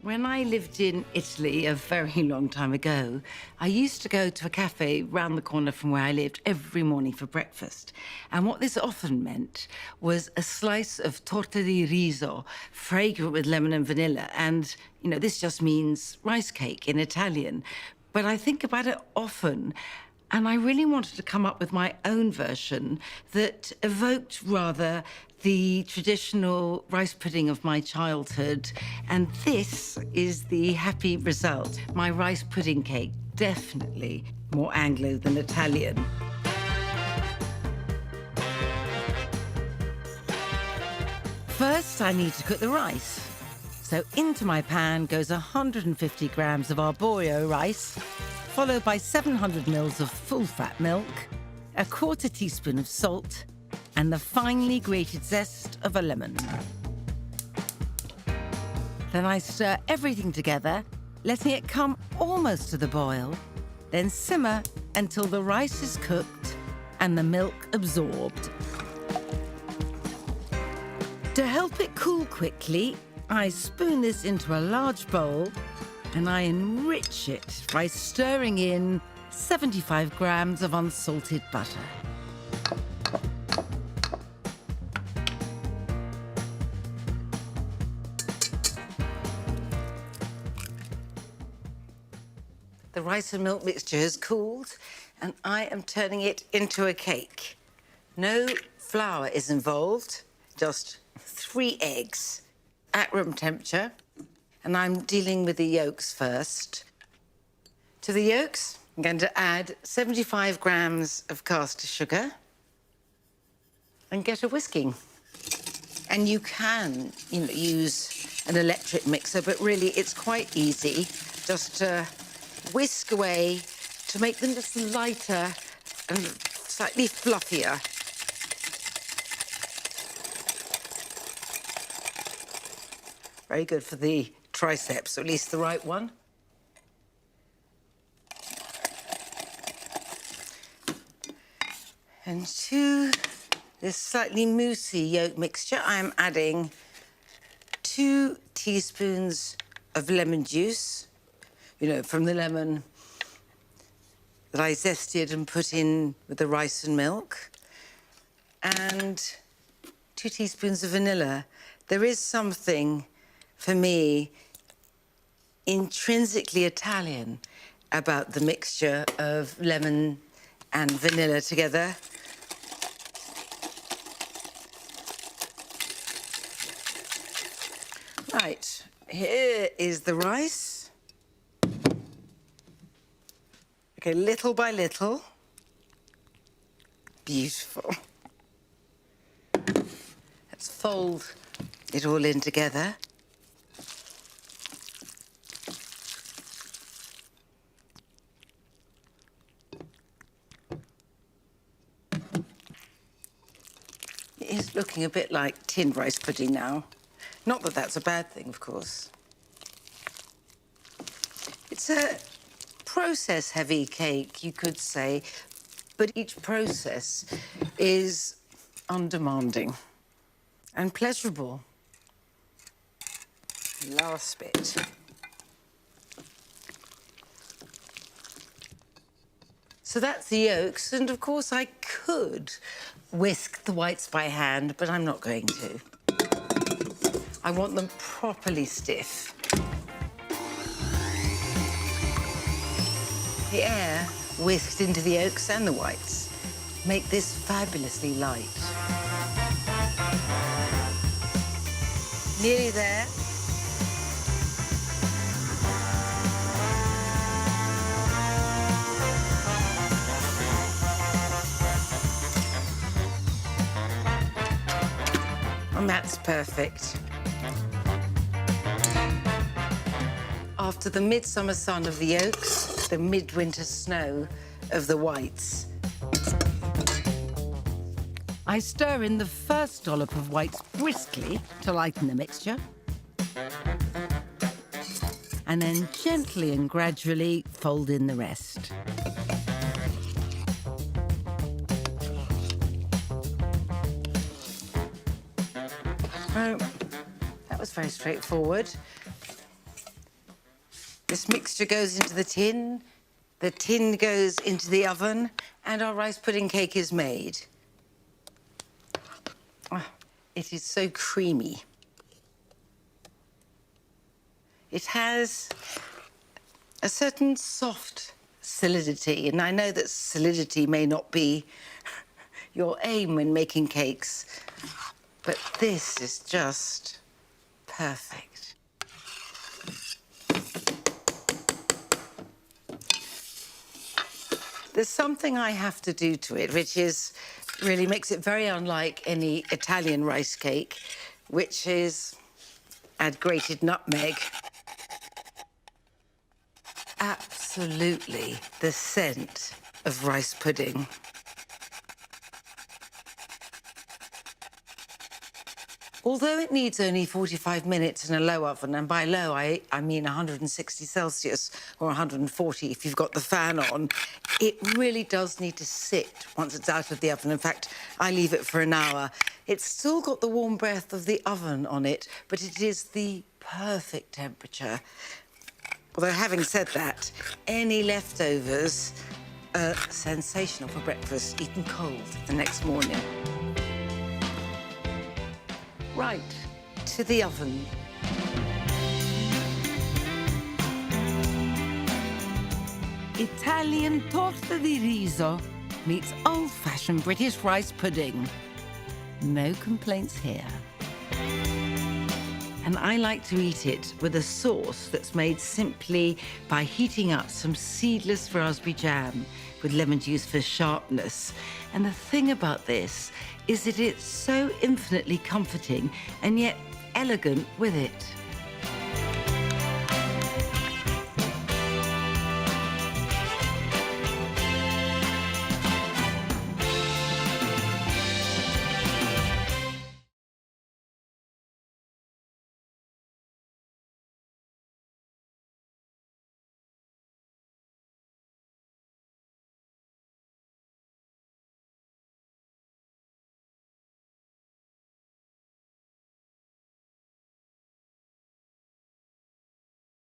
When I lived in Italy a very long time ago, I used to go to a cafe round the corner from where I lived every morning for breakfast. And what this often meant was a slice of torta di riso, fragrant with lemon and vanilla. And, this just means rice cake in Italian. But I think about it often, and I really wanted to come up with my own version that evoked rather the traditional rice pudding of my childhood. And this is the happy result. My rice pudding cake, definitely more Anglo than Italian. First, I need to cook the rice. So into my pan goes 150 grams of arborio rice, followed by 700 mils of full-fat milk, a quarter teaspoon of salt, and the finely grated zest of a lemon. Then I stir everything together, letting it come almost to the boil, then simmer until the rice is cooked and the milk absorbed. To help it cool quickly, I spoon this into a large bowl and I enrich it by stirring in 75 grams of unsalted butter. The rice and milk mixture has cooled, and I am turning it into a cake. No flour is involved, just 3 eggs at room temperature. And I'm dealing with the yolks first. To the yolks, I'm going to add 75 grams of caster sugar and get a whisking. And you can, use an electric mixer, but really it's quite easy. Just whisk away to make them just lighter and slightly fluffier. Very good for the triceps, or at least the right one. And to this slightly moussey yolk mixture, I'm adding 2 teaspoons of lemon juice, from the lemon that I zested and put in with the rice and milk, and 2 teaspoons of vanilla. There is something, for me, intrinsically Italian about the mixture of lemon and vanilla together. Right, here is the rice. Okay, little by little. Beautiful. Let's fold it all in together. It is looking a bit like tinned rice pudding now. Not that that's a bad thing, of course. It's a process-heavy cake, you could say, but each process is undemanding and pleasurable. Last bit. So that's the yolks, and of course I could whisk the whites by hand, but I'm not going to. I want them properly stiff. The air whisked into the yolks and the whites make this fabulously light. Nearly there. And that's perfect. After the midsummer sun of the yolks, the midwinter snow of the whites. I stir in the first dollop of whites briskly to lighten the mixture. And then gently and gradually fold in the rest. Oh, that was very straightforward. This mixture goes into the tin goes into the oven, and our rice pudding cake is made. Oh, it is so creamy. It has a certain soft solidity, and I know that solidity may not be your aim when making cakes, but this is just perfect. There's something I have to do to it, which is really makes it very unlike any Italian rice cake, which is add grated nutmeg. Absolutely the scent of rice pudding. Although it needs only 45 minutes in a low oven, and by low I mean 160 Celsius or 140 if you've got the fan on, it really does need to sit once it's out of the oven. In fact, I leave it for an hour. It's still got the warm breath of the oven on it, but it is the perfect temperature. Although, having said that, any leftovers are sensational for breakfast, eaten cold the next morning. Right, to the oven. Italian torta di riso meets old-fashioned British rice pudding. No complaints here. And I like to eat it with a sauce that's made simply by heating up some seedless raspberry jam with lemon juice for sharpness. And the thing about this is that it's so infinitely comforting and yet elegant with it.